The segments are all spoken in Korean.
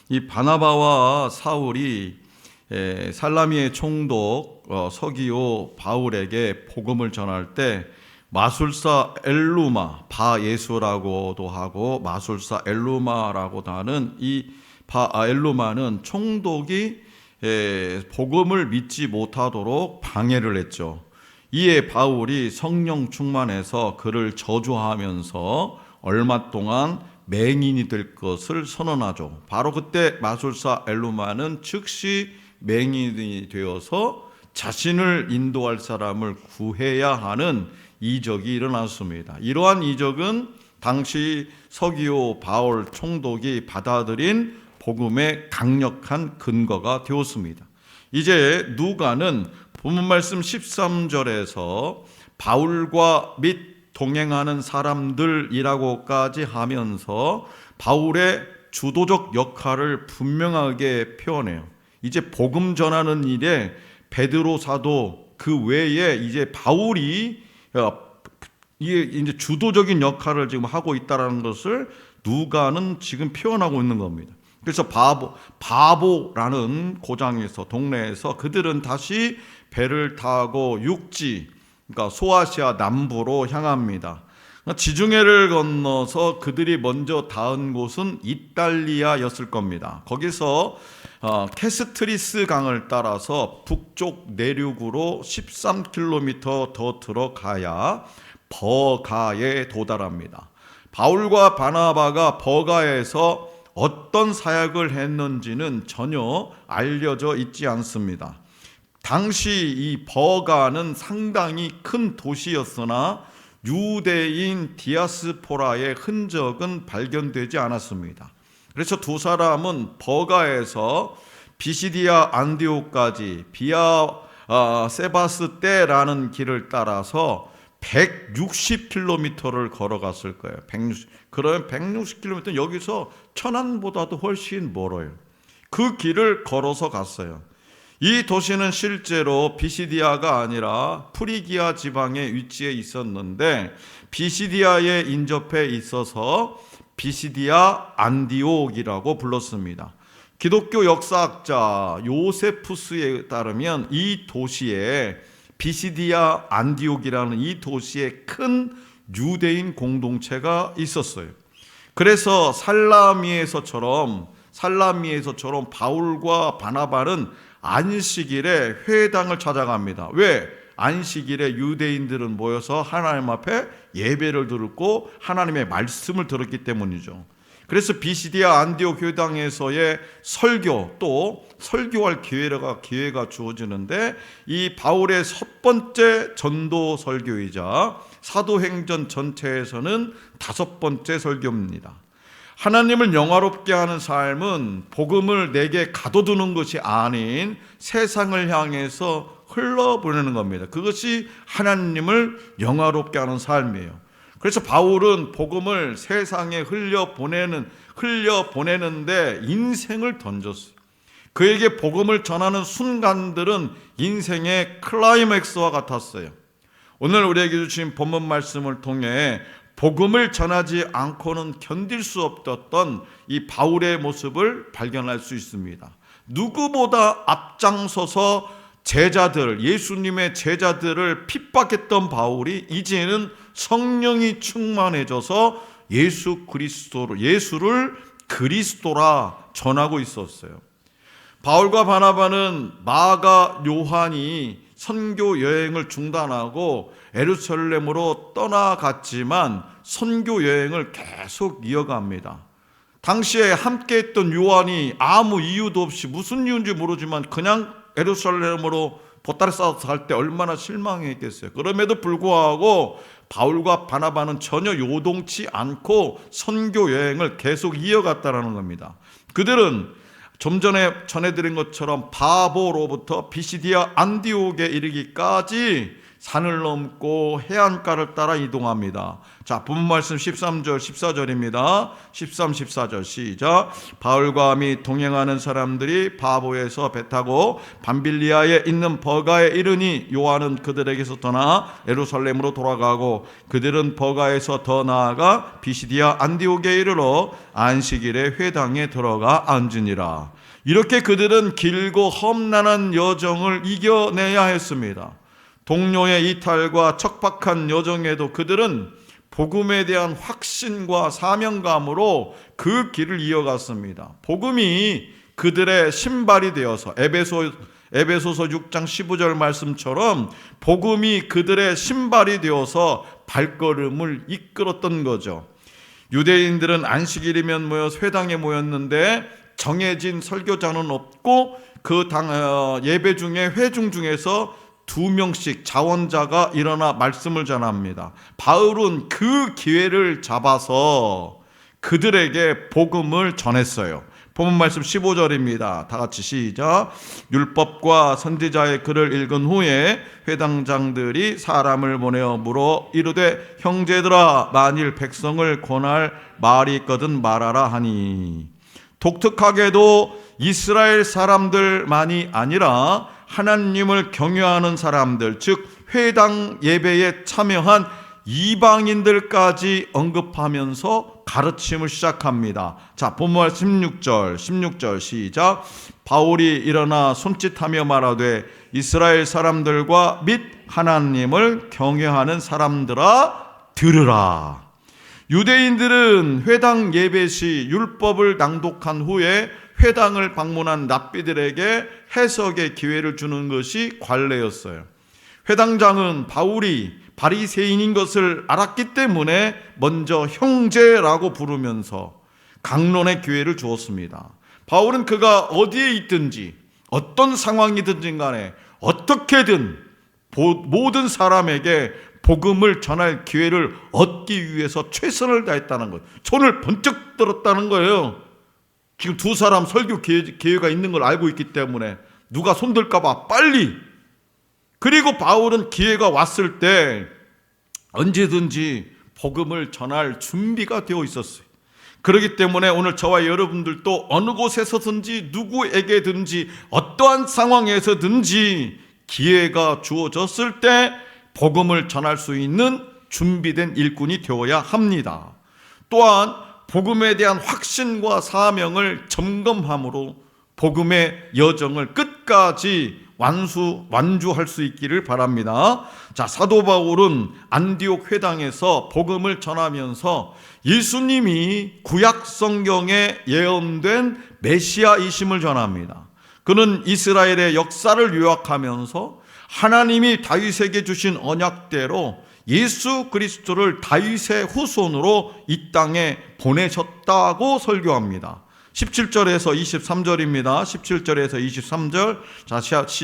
이 바나바와 사울이 살라미의 총독 서기오 바울에게 복음을 전할 때 마술사 엘루마, 바예수라고도 하고 마술사 엘루마라고도 하는 이 엘루마는 총독이 복음을 믿지 못하도록 방해를 했죠. 이에 바울이 성령 충만해서 그를 저주하면서 얼마 동안 맹인이 될 것을 선언하죠. 바로 그때 마술사 엘루마는 즉시 맹인이 되어서 자신을 인도할 사람을 구해야 하는 이적이 일어났습니다. 이러한 이적은 당시 서기오 바울 총독이 받아들인 복음의 강력한 근거가 되었습니다. 이제 누가는 본문 말씀 13절에서 바울과 및 동행하는 사람들이라고까지 하면서 바울의 주도적 역할을 분명하게 표현해요. 이제 복음 전하는 일에 베드로 사도 그 외에 이제 바울이 이제 주도적인 역할을 지금 하고 있다는 것을 누가는 지금 표현하고 있는 겁니다. 그래서 바보라는 고장에서 동네에서 그들은 다시 배를 타고 육지, 그러니까 소아시아 남부로 향합니다. 지중해를 건너서 그들이 먼저 닿은 곳은 이탈리아였을 겁니다. 거기서 캐스트리스 강을 따라서 북쪽 내륙으로 13km 더 들어가야 버가에 도달합니다. 바울과 바나바가 버가에서 어떤 사역을 했는지는 전혀 알려져 있지 않습니다. 당시 이 버가는 상당히 큰 도시였으나 유대인 디아스포라의 흔적은 발견되지 않았습니다. 그래서 두 사람은 버가에서 비시디아 안디오까지 비아 세바스떼라는 길을 따라서 160km를 걸어갔을 거예요. 그러면 160km 여기서 천안보다도 훨씬 멀어요. 그 길을 걸어서 갔어요. 이 도시는 실제로 비시디아가 아니라 프리기아 지방에 위치해 있었는데 비시디아에 인접해 있어서 비시디아 안디옥이라고 불렀습니다. 기독교 역사학자 요세푸스에 따르면 이 도시에 비시디아 안디옥이라는 이 도시에 큰 유대인 공동체가 있었어요. 그래서 살라미에서처럼 바울과 바나바는 안식일에 회당을 찾아갑니다. 왜? 안식일에 유대인들은 모여서 하나님 앞에 예배를 드렸고 하나님의 말씀을 들었기 때문이죠. 그래서 비시디아 안디옥 회당에서의 설교, 또 설교할 기회가 주어지는데 이 바울의 첫 번째 전도 설교이자 사도행전 전체에서는 5번째 설교입니다. 하나님을 영화롭게 하는 삶은 복음을 내게 가둬두는 것이 아닌 세상을 향해서 흘러보내는 겁니다. 그것이 하나님을 영화롭게 하는 삶이에요. 그래서 바울은 복음을 세상에 흘려보내는데 인생을 던졌어요. 그에게 복음을 전하는 순간들은 인생의 클라이맥스와 같았어요. 오늘 우리에게 주신 본문 말씀을 통해 복음을 전하지 않고는 견딜 수 없었던 이 바울의 모습을 발견할 수 있습니다. 누구보다 앞장서서 예수님의 제자들을 핍박했던 바울이 이제는 성령이 충만해져서 예수를 그리스도라 전하고 있었어요. 바울과 바나바는 마가 요한이 선교 여행을 중단하고 예루살렘으로 떠나갔지만 선교 여행을 계속 이어갑니다. 당시에 함께했던 요한이 아무 이유도 없이 무슨 이유인지 모르지만 그냥 예루살렘으로 보따리 싸서 갈 때 얼마나 실망했겠어요. 그럼에도 불구하고 바울과 바나바는 전혀 요동치 않고 선교 여행을 계속 이어갔다는 겁니다. 그들은 좀 전에 전해드린 것처럼 바보로부터 비시디아 안디옥에 이르기까지 산을 넘고 해안가를 따라 이동합니다. 자, 본문 말씀 13절 14절입니다. 13, 14절 시작. 바울과 및 동행하는 사람들이 바보에서 배 타고 밤빌리아에 있는 버가에 이르니 요한은 그들에게서 떠나 예루살렘으로 돌아가고 그들은 버가에서 더 나아가 비시디아 안디옥에 이르러 안식일에 회당에 들어가 앉으니라. 이렇게 그들은 길고 험난한 여정을 이겨내야 했습니다. 동료의 이탈과 척박한 여정에도 그들은 복음에 대한 확신과 사명감으로 그 길을 이어갔습니다. 복음이 그들의 신발이 되어서 에베소서 6장 15절 말씀처럼 복음이 그들의 신발이 되어서 발걸음을 이끌었던 거죠. 유대인들은 안식일이면 모여서 회당에 모였는데 정해진 설교자는 없고 그 예배 중에 회중 중에서 2명씩 자원자가 일어나 말씀을 전합니다. 바울은 그 기회를 잡아서 그들에게 복음을 전했어요. 본문 말씀 15절입니다. 다 같이 시작. 율법과 선지자의 글을 읽은 후에 회당장들이 사람을 보내어 물어 이르되 형제들아 만일 백성을 권할 말이 있거든 말하라 하니. 독특하게도 이스라엘 사람들만이 아니라 하나님을 경외하는 사람들, 즉 회당 예배에 참여한 이방인들까지 언급하면서 가르침을 시작합니다. 자, 본문 16절 시작. 바울이 일어나 손짓하며 말하되 이스라엘 사람들과 및 하나님을 경외하는 사람들아 들으라. 유대인들은 회당 예배 시 율법을 낭독한 후에 회당을 방문한 랍비들에게 해석의 기회를 주는 것이 관례였어요. 회당장은 바울이 바리새인인 것을 알았기 때문에 먼저 형제라고 부르면서 강론의 기회를 주었습니다. 바울은 그가 어디에 있든지 어떤 상황이든지 간에 어떻게든 모든 사람에게 복음을 전할 기회를 얻기 위해서 최선을 다했다는 것, 손을 번쩍 들었다는 거예요. 지금 두 사람 설교 기회가 있는 걸 알고 있기 때문에 누가 손들까 봐 빨리. 그리고 바울은 기회가 왔을 때 언제든지 복음을 전할 준비가 되어 있었어요. 그렇기 때문에 오늘 저와 여러분들도 어느 곳에서든지 누구에게든지 어떠한 상황에서든지 기회가 주어졌을 때 복음을 전할 수 있는 준비된 일꾼이 되어야 합니다. 또한 복음에 대한 확신과 사명을 점검함으로 복음의 여정을 끝까지 완주할 수 있기를 바랍니다. 자, 사도 바울은 안디옥 회당에서 복음을 전하면서 예수님이 구약 성경에 예언된 메시아이심을 전합니다. 그는 이스라엘의 역사를 요약하면서 하나님이 다윗에게 주신 언약대로 예수 그리스도를 다윗의 후손으로 이 땅에 보내셨다고 설교합니다. 17절에서 23절입니다. 17절에서 23절. 자,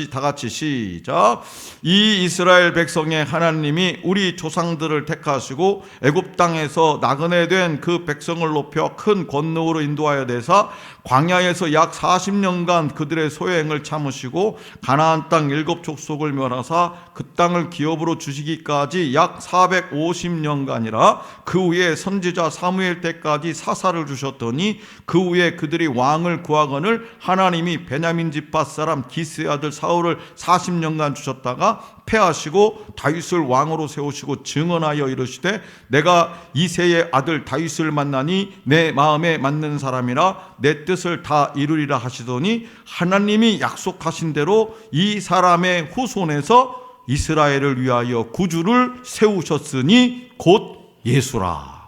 다 같이 시작. 이 이스라엘 백성의 하나님이 우리 조상들을 택하시고 애굽 땅에서 나그네 된 그 백성을 높여 큰 권능으로 인도하여 내사 광야에서 약 40년간 그들의 소행을 참으시고 가나안 땅 7족속을 멸하사 그 땅을 기업으로 주시기까지 약 450년간이라. 그 후에 선지자 사무엘 때까지 사사를 주셨더니 그 후에 그들이 왕을 구하거늘 하나님이 베냐민 지파 사람 기스의 아들 사울을 40년간 주셨다가 패하시고 다윗을 왕으로 세우시고 증언하여 이르시되 내가 이새의 아들 다윗을 만나니 내 마음에 맞는 사람이라 내 뜻을 다 이루리라 하시더니 하나님이 약속하신 대로 이 사람의 후손에서 이스라엘을 위하여 구주를 세우셨으니 곧 예수라.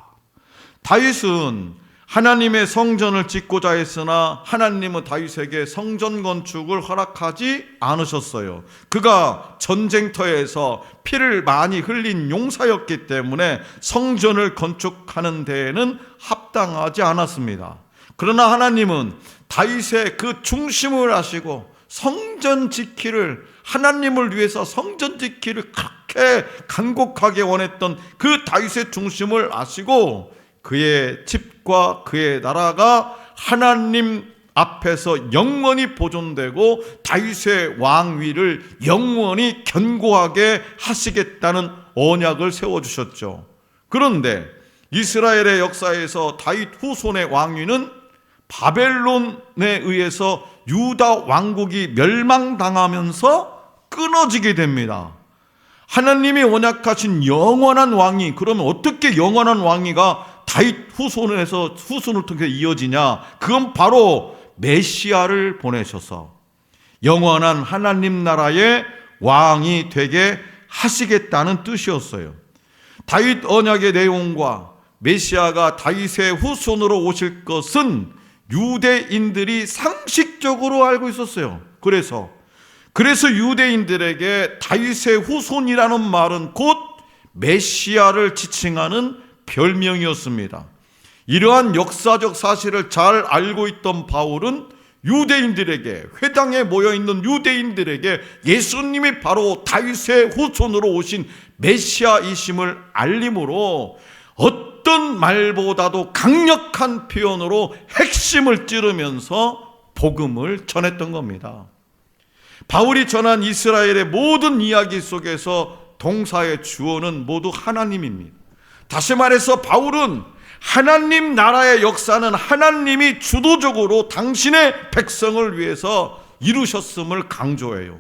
다윗은 하나님의 성전을 짓고자 했으나 하나님은 다윗에게 성전 건축을 허락하지 않으셨어요. 그가 전쟁터에서 피를 많이 흘린 용사였기 때문에 성전을 건축하는 데에는 합당하지 않았습니다. 그러나 하나님은 다윗의 그 중심을 아시고 성전 지키를, 하나님을 위해서 성전 지키를 그렇게 간곡하게 원했던 그 다윗의 중심을 아시고 그의 집과 그의 나라가 하나님 앞에서 영원히 보존되고 다윗의 왕위를 영원히 견고하게 하시겠다는 언약을 세워주셨죠. 그런데 이스라엘의 역사에서 다윗 후손의 왕위는 바벨론에 의해서 유다 왕국이 멸망당하면서 끊어지게 됩니다. 하나님이 언약하신 영원한 왕위, 그러면 어떻게 영원한 왕위가 다윗 후손을 통해 이어지냐? 그건 바로 메시아를 보내셔서 영원한 하나님 나라의 왕이 되게 하시겠다는 뜻이었어요. 다윗 언약의 내용과 메시아가 다윗의 후손으로 오실 것은 유대인들이 상식적으로 알고 있었어요. 그래서 유대인들에게 다윗의 후손이라는 말은 곧 메시아를 지칭하는 별명이었습니다. 이러한 역사적 사실을 잘 알고 있던 바울은 유대인들에게, 회당에 모여있는 유대인들에게 예수님이 바로 다윗의 후손으로 오신 메시아이심을 알림으로 어떤 말보다도 강력한 표현으로 핵심을 찌르면서 복음을 전했던 겁니다. 바울이 전한 이스라엘의 모든 이야기 속에서 동사의 주어는 모두 하나님입니다. 다시 말해서 바울은 하나님 나라의 역사는 하나님이 주도적으로 당신의 백성을 위해서 이루셨음을 강조해요.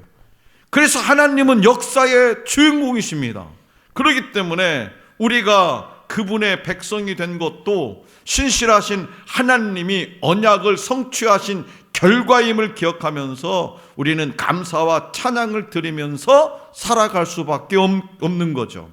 그래서 하나님은 역사의 주인공이십니다. 그렇기 때문에 우리가 그분의 백성이 된 것도 신실하신 하나님이 언약을 성취하신 결과임을 기억하면서 우리는 감사와 찬양을 드리면서 살아갈 수밖에 없는 거죠.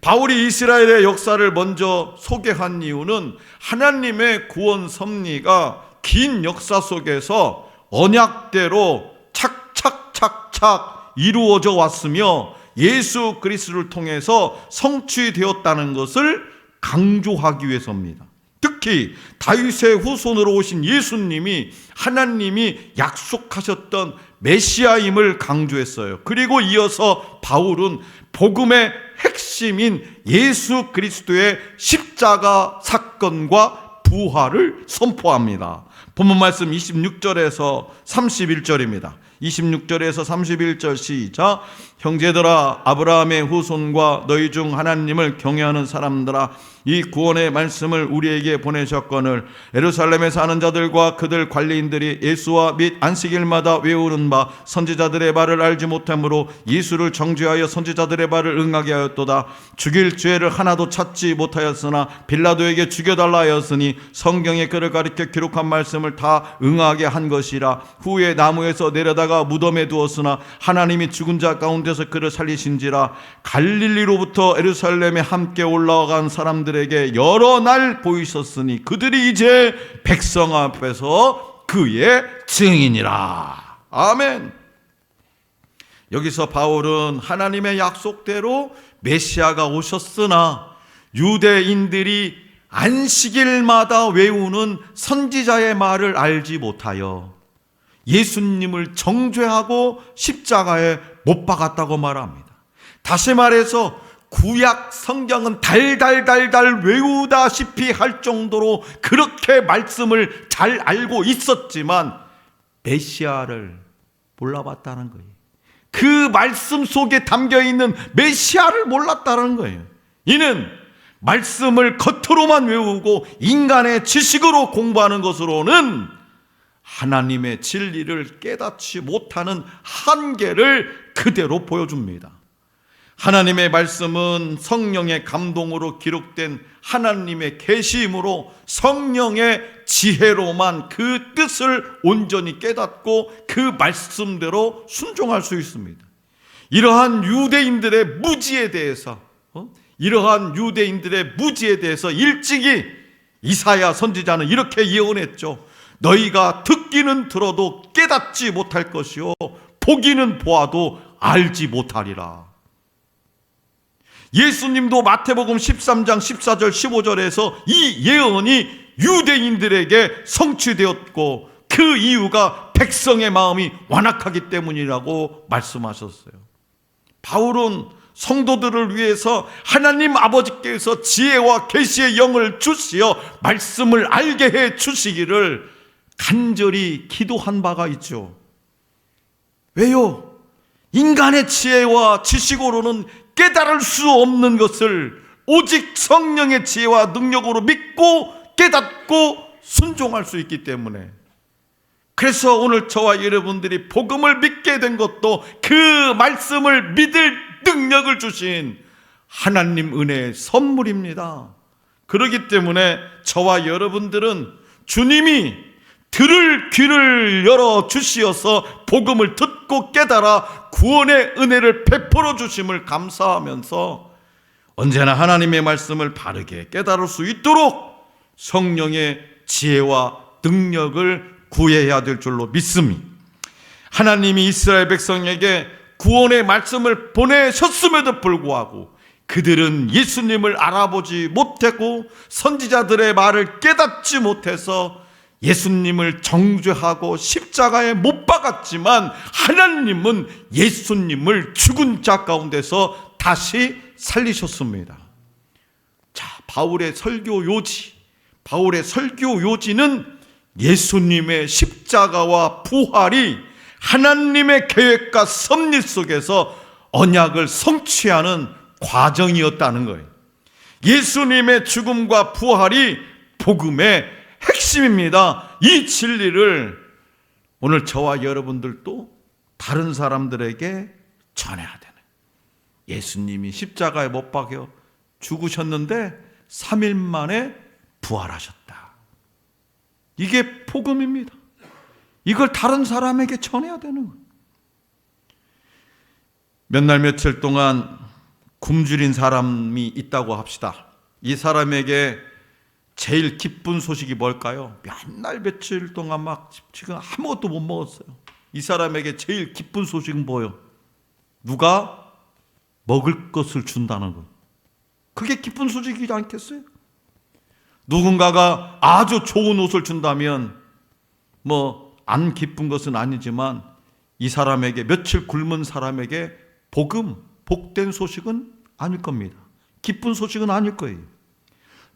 바울이 이스라엘의 역사를 먼저 소개한 이유는 하나님의 구원 섭리가 긴 역사 속에서 언약대로 착착착착 이루어져 왔으며 예수 그리스도를 통해서 성취되었다는 것을 강조하기 위해서입니다. 특히 다윗의 후손으로 오신 예수님이 하나님이 약속하셨던 메시아임을 강조했어요. 그리고 이어서 바울은 복음의 핵심인 예수 그리스도의 십자가 사건과 부활을 선포합니다. 본문 말씀 26절에서 31절입니다. 26절에서 31절 시작. 형제들아, 아브라함의 후손과 너희 중 하나님을 경외하는 사람들아, 이 구원의 말씀을 우리에게 보내셨거늘 예루살렘에 사는 자들과 그들 관리인들이 예수와 및 안식일마다 외우는 바 선지자들의 말을 알지 못하므로 예수를 정죄하여 선지자들의 말을 응하게 하였도다. 죽일 죄를 하나도 찾지 못하였으나 빌라도에게 죽여달라 하였으니 성경에 그를 가리켜 기록한 말씀을 다 응하게 한 것이라. 후에 나무에서 내려다가 무덤에 두었으나 하나님이 죽은 자 가운데서 그를 살리신지라. 갈릴리로부터 예루살렘에 함께 올라간 사람들에게 여러 날 보이셨으니 그들이 이제 백성 앞에서 그의 증인이라. 아멘. 여기서 바울은 하나님의 약속대로 메시아가 오셨으나 유대인들이 안식일마다 외우는 선지자의 말을 알지 못하여 예수님을 정죄하고 십자가에 못 박았다고 말합니다. 다시 말해서 구약 성경은 달달달달 외우다시피 할 정도로 그렇게 말씀을 잘 알고 있었지만 메시아를 몰라봤다는 거예요. 그 말씀 속에 담겨있는 메시아를 몰랐다는 거예요. 이는 말씀을 겉으로만 외우고 인간의 지식으로 공부하는 것으로는 하나님의 진리를 깨닫지 못하는 한계를 그대로 보여줍니다. 하나님의 말씀은 성령의 감동으로 기록된 하나님의 계시이므로 성령의 지혜로만 그 뜻을 온전히 깨닫고 그 말씀대로 순종할 수 있습니다. 이러한 유대인들의 무지에 대해서 일찍이 이사야 선지자는 이렇게 예언했죠. 너희가 듣기는 들어도 깨닫지 못할 것이요 보기는 보아도 알지 못하리라. 예수님도 마태복음 13장 14절 15절에서 이 예언이 유대인들에게 성취되었고 그 이유가 백성의 마음이 완악하기 때문이라고 말씀하셨어요. 바울은 성도들을 위해서 하나님 아버지께서 지혜와 계시의 영을 주시어 말씀을 알게 해 주시기를 간절히 기도한 바가 있죠. 왜요? 인간의 지혜와 지식으로는 깨달을 수 없는 것을 오직 성령의 지혜와 능력으로 믿고 깨닫고 순종할 수 있기 때문에, 그래서 오늘 저와 여러분들이 복음을 믿게 된 것도 그 말씀을 믿을 능력을 주신 하나님 은혜의 선물입니다. 그렇기 때문에 저와 여러분들은 주님이 들을 귀를 열어 주시어서 복음을 듣고 깨달아 구원의 은혜를 베풀어 주심을 감사하면서 언제나 하나님의 말씀을 바르게 깨달을 수 있도록 성령의 지혜와 능력을 구해야 될 줄로 믿습니다. 하나님이 이스라엘 백성에게 구원의 말씀을 보내셨음에도 불구하고 그들은 예수님을 알아보지 못했고 선지자들의 말을 깨닫지 못해서 예수님을 정죄하고 십자가에 못 박았지만, 하나님은 예수님을 죽은 자 가운데서 다시 살리셨습니다. 자, 바울의 설교 요지는 예수님의 십자가와 부활이 하나님의 계획과 섭리 속에서 언약을 성취하는 과정이었다는 거예요. 예수님의 죽음과 부활이 복음의 핵심입니다. 이 진리를 오늘 저와 여러분들도 다른 사람들에게 전해야 되는, 예수님이 십자가에 못 박혀 죽으셨는데 3일 만에 부활하셨다. 이게 복음입니다. 이걸 다른 사람에게 전해야 되는 거예요. 몇 날 며칠 동안 굶주린 사람이 있다고 합시다. 이 사람에게 제일 기쁜 소식이 뭘까요? 몇 날 며칠 동안 막 지금 아무것도 못 먹었어요. 이 사람에게 제일 기쁜 소식은 뭐예요? 누가 먹을 것을 준다는 것. 그게 기쁜 소식이지 않겠어요? 누군가가 아주 좋은 옷을 준다면 안 기쁜 것은 아니지만, 이 사람에게, 며칠 굶은 사람에게 복된 소식은 아닐 겁니다. 기쁜 소식은 아닐 거예요.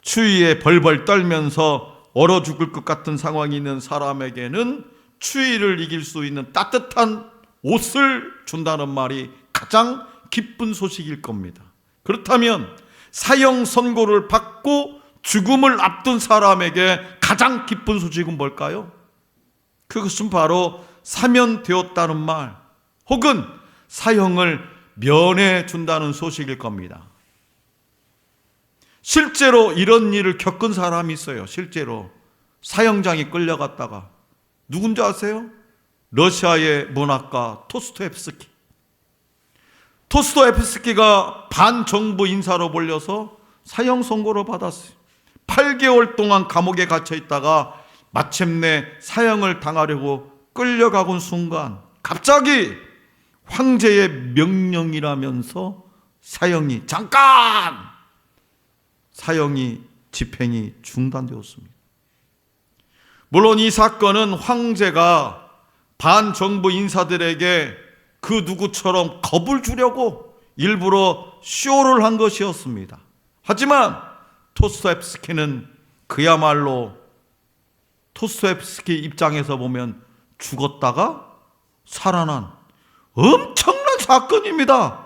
추위에 벌벌 떨면서 얼어 죽을 것 같은 상황이 있는 사람에게는 추위를 이길 수 있는 따뜻한 옷을 준다는 말이 가장 기쁜 소식일 겁니다. 그렇다면 사형 선고를 받고 죽음을 앞둔 사람에게 가장 기쁜 소식은 뭘까요? 그것은 바로 사면되었다는 말, 혹은 사형을 면해 준다는 소식일 겁니다. 실제로 이런 일을 겪은 사람이 있어요. 실제로 사형장에 끌려갔다가, 누군지 아세요? 러시아의 문학가 토스토옙스키가 반정부 인사로 몰려서 사형 선고를 받았어요. 8개월 동안 감옥에 갇혀 있다가 마침내 사형을 당하려고 끌려가곤 순간 갑자기 황제의 명령이라면서 사형이 집행이 중단되었습니다. 물론 이 사건은 황제가 반정부 인사들에게 그 누구처럼 겁을 주려고 일부러 쇼를 한 것이었습니다. 하지만 토스토옙스키는 그야말로, 토스토옙스키 입장에서 보면 죽었다가 살아난 엄청난 사건입니다.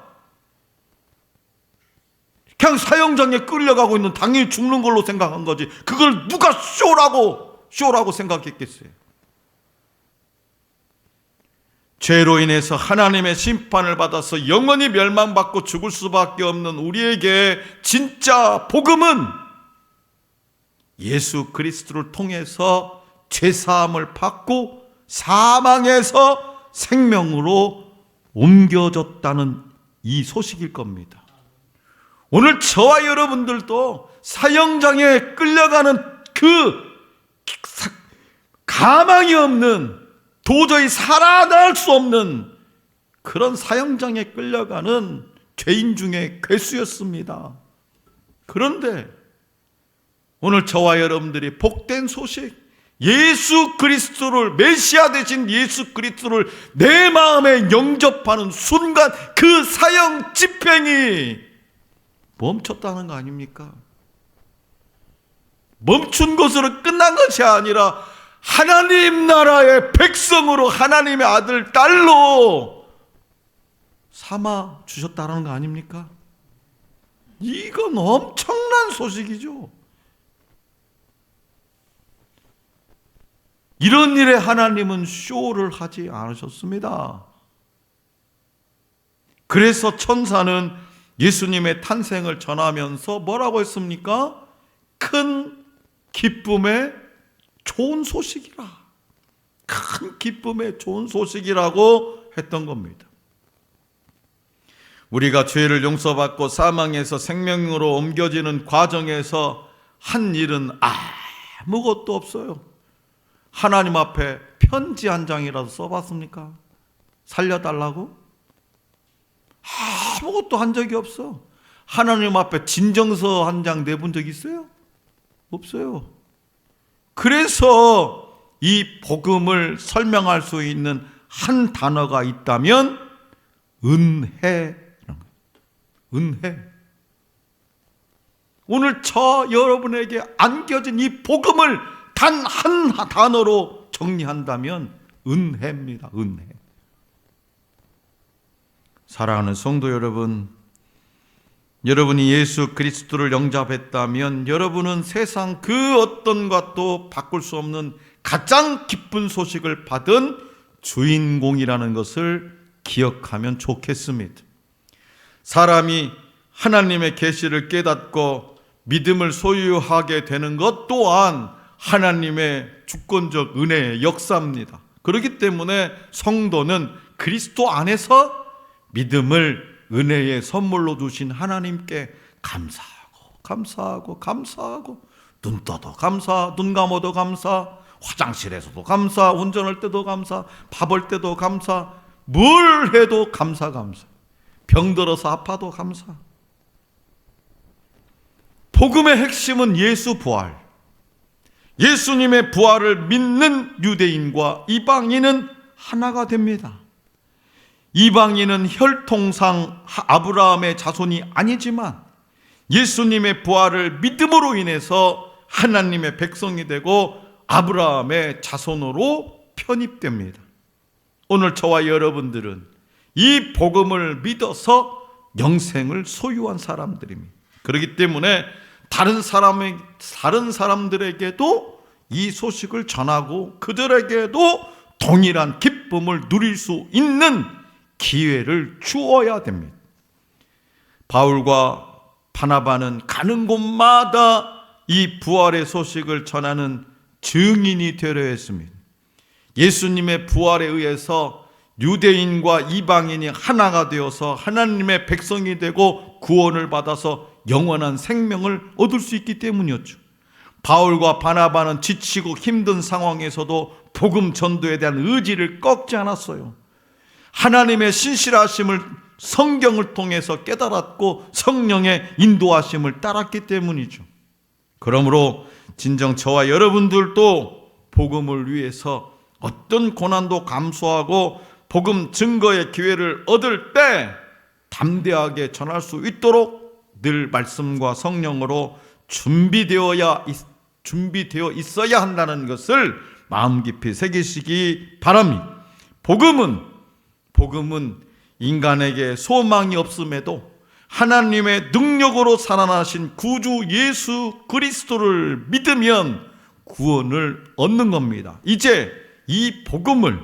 그냥 사형장에 끌려가고 있는, 당연히 죽는 걸로 생각한 거지, 그걸 누가 쇼라고 생각했겠어요? 죄로 인해서 하나님의 심판을 받아서 영원히 멸망받고 죽을 수밖에 없는 우리에게 진짜 복음은 예수 그리스도를 통해서 죄사함을 받고 사망에서 생명으로 옮겨졌다는 이 소식일 겁니다. 오늘 저와 여러분들도 사형장에 끌려가는 그 가망이 없는, 도저히 살아날 수 없는 그런 사형장에 끌려가는 죄인 중에 괴수였습니다. 그런데 오늘 저와 여러분들이 복된 소식, 예수 그리스도를, 메시아 되신 예수 그리스도를 내 마음에 영접하는 순간 그 사형 집행이 멈췄다는 거 아닙니까? 멈춘 것으로 끝난 것이 아니라 하나님 나라의 백성으로 하나님의 아들, 딸로 삼아 주셨다는 거 아닙니까? 이건 엄청난 소식이죠. 이런 일에 하나님은 쇼를 하지 않으셨습니다. 그래서 천사는 예수님의 탄생을 전하면서 뭐라고 했습니까? 큰 기쁨의 좋은 소식이라. 큰 기쁨의 좋은 소식이라고 했던 겁니다. 우리가 죄를 용서받고 사망에서 생명으로 옮겨지는 과정에서 한 일은 아무것도 없어요. 하나님 앞에 편지 한 장이라도 써봤습니까? 살려달라고? 아무것도 한 적이 없어. 하나님 앞에 진정서 한 장 내본 적 있어요? 없어요. 그래서 이 복음을 설명할 수 있는 한 단어가 있다면 은혜. 은혜. 오늘 저 여러분에게 안겨진 이 복음을 단 한 단어로 정리한다면 은혜입니다. 은혜. 사랑하는 성도 여러분, 여러분이 예수 그리스도를 영접했다면 여러분은 세상 그 어떤 것도 바꿀 수 없는 가장 기쁜 소식을 받은 주인공이라는 것을 기억하면 좋겠습니다. 사람이 하나님의 계시를 깨닫고 믿음을 소유하게 되는 것 또한 하나님의 주권적 은혜의 역사입니다. 그렇기 때문에 성도는 그리스도 안에서 믿음을 은혜의 선물로 주신 하나님께 감사하고 눈 떠도 감사, 눈 감아도 감사, 화장실에서도 감사, 운전할 때도 감사, 밥할 때도 감사, 뭘 해도 감사. 병들어서 아파도 감사. 복음의 핵심은 예수 부활. 예수님의 부활을 믿는 유대인과 이방인은 하나가 됩니다. 이방인은 혈통상 아브라함의 자손이 아니지만 예수님의 부활을 믿음으로 인해서 하나님의 백성이 되고 아브라함의 자손으로 편입됩니다. 오늘 저와 여러분들은 이 복음을 믿어서 영생을 소유한 사람들입니다. 그렇기 때문에 다른 사람들에게도 이 소식을 전하고 그들에게도 동일한 기쁨을 누릴 수 있는 기회를 주어야 됩니다. 바울과 바나바는 가는 곳마다 이 부활의 소식을 전하는 증인이 되려 했습니다. 예수님의 부활에 의해서 유대인과 이방인이 하나가 되어서 하나님의 백성이 되고 구원을 받아서 영원한 생명을 얻을 수 있기 때문이었죠. 바울과 바나바는 지치고 힘든 상황에서도 복음 전도에 대한 의지를 꺾지 않았어요. 하나님의 신실하심을 성경을 통해서 깨달았고 성령의 인도하심을 따랐기 때문이죠. 그러므로 진정 저와 여러분들도 복음을 위해서 어떤 고난도 감수하고 복음 증거의 기회를 얻을 때 담대하게 전할 수 있도록 늘 말씀과 성령으로 준비되어 있어야 한다는 것을 마음 깊이 새기시기 바랍니다. 복음은 인간에게 소망이 없음에도 하나님의 능력으로 살아나신 구주 예수 그리스도를 믿으면 구원을 얻는 겁니다. 이제 이 복음을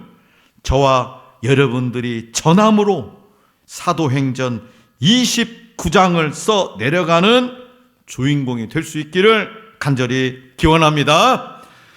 저와 여러분들이 전함으로 사도행전 29장을 써 내려가는 주인공이 될 수 있기를 간절히 기원합니다.